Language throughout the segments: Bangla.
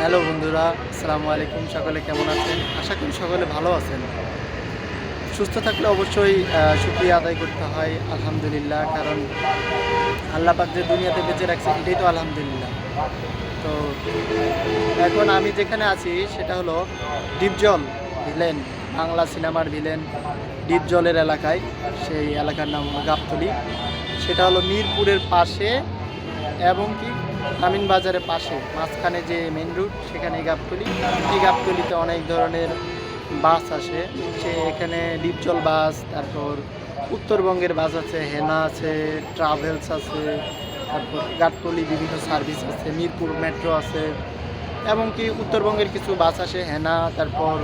হ্যালো বন্ধুরা, আসসালামু আলাইকুম। সকলে কেমন আছেন? আশা করি সকলে ভালো আছেন। সুস্থ থাকলে অবশ্যই শুকরিয়া আদায় করতে হয় আলহামদুলিল্লাহ। কারণ আল্লাহ পাক যে দুনিয়াতে বেঁচে রাখছে এটাই তো আলহামদুলিল্লাহ। তো এখন আমি যেখানে আছি সেটা হলো ডিপজল ভিলেন, বাংলা সিনেমার ভিলেন ডিপজলের এলাকায়। সেই এলাকার নাম হলো গাবতলী। সেটা হলো মিরপুরের পাশে এবং কি আমিন বাজারের পাশে, মাঝখানে যে মেন রুট সেখানে গাবতলী। এই গাবতলীতে অনেক ধরনের বাস আসে। এখানে ডিপজল বাস, তারপর উত্তরবঙ্গের বাস আছে, হেনা আছে, ট্রাভেলস আছে, তারপর গাবতলী বিভিন্ন সার্ভিস আছে, মিরপুর মেট্রো আছে, এমনকি উত্তরবঙ্গের কিছু বাস আসে, হেনা, তারপর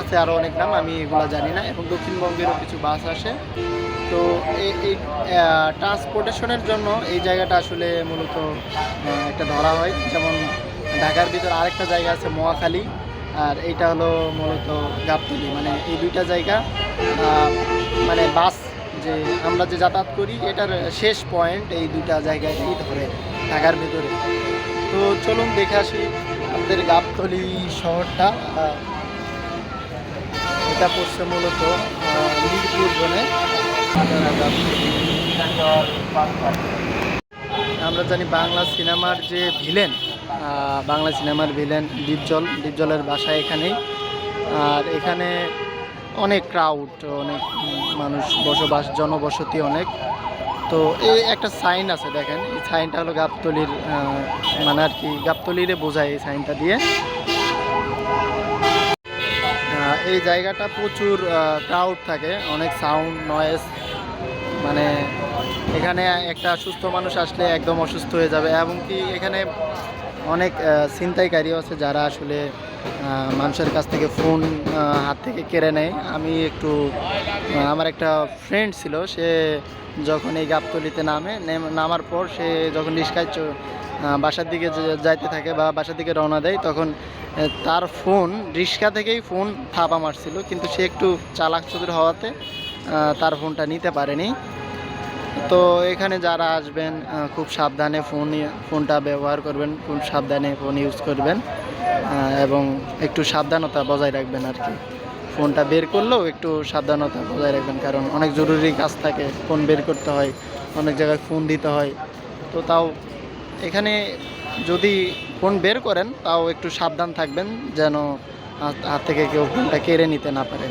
আছে আরও অনেক নাম, আমি এগুলো জানি না, এবং দক্ষিণবঙ্গেরও কিছু বাস আসে। তো এই ট্রান্সপোর্টেশনের জন্য এই জায়গাটা আসলে মূলত একটা ধরা হয়। যেমন ঢাকার ভিতর আরেকটা জায়গা আছে মহাখালী, আর এইটা হলো মূলত গাবতলী। মানে এই দুইটা জায়গা মানে বাস যে আমরা যে যাতায়াত করি এটার শেষ পয়েন্ট এই দুইটা জায়গাতেই ধরে ঢাকার ভিতরে। তো চলুন দেখে আসি আমাদের গাবতলী শহরটা। এটা পড়ছে মূলত মিরপুর জোনে। আমরা জানি বাংলা সিনেমার যে ভিলেন, বাংলা সিনেমার ভিলেন ডিপজলের বাসা এখানেই। আর এখানে অনেক ক্রাউড, অনেক মানুষ বসবাস, জনবসতি অনেক। তো এই একটা সাইন আছে দেখেন, এই সাইনটা হলো গাবতলীর, মানে আর কি গাবতলীরে বোঝায় এই সাইনটা দিয়ে। এই জায়গাটা প্রচুর ক্রাউড থাকে, অনেক সাউন্ড নয়েজ, মানে এখানে একটা সুস্থ মানুষ আসলে একদম অসুস্থ হয়ে যাবে। এবং কি এখানে অনেক ছিনতাইকারীও আছে যারা আসলে মানুষের কাছ থেকে ফোন হাত থেকে কেড়ে নেয়। আমি একটু আমার একটা ফ্রেন্ড ছিল, সে যখন এই গাবতলীতে নামার পর সে যখন রিস্কায় বাসার দিকে যাইতে থাকে বা বাসার দিকে রওনা দেয়, তখন তার ফোন রিস্কা থেকেই ফোন থাপা মারছিল, কিন্তু সে একটু চালাক চতুর হওয়াতে তার ফোনটা নিতে পারেনি। তো এখানে যারা আসবেন খুব সাবধানে ফোনটা ব্যবহার করবেন, খুব সাবধানে ফোন ইউজ করবেন, এবং একটু সাবধানতা বজায় রাখবেন আর কি। ফোনটা বের করলেও একটু সাবধানতা বজায় রাখবেন, কারণ অনেক জরুরি কাজ থাকে, ফোন বের করতে হয়, অনেক জায়গায় ফোন দিতে হয়। তো তাও এখানে যদি ফোন বের করেন তাও একটু সাবধান থাকবেন যেন হাত থেকে কেউ ফোনটা কেড়ে নিতে না পারে।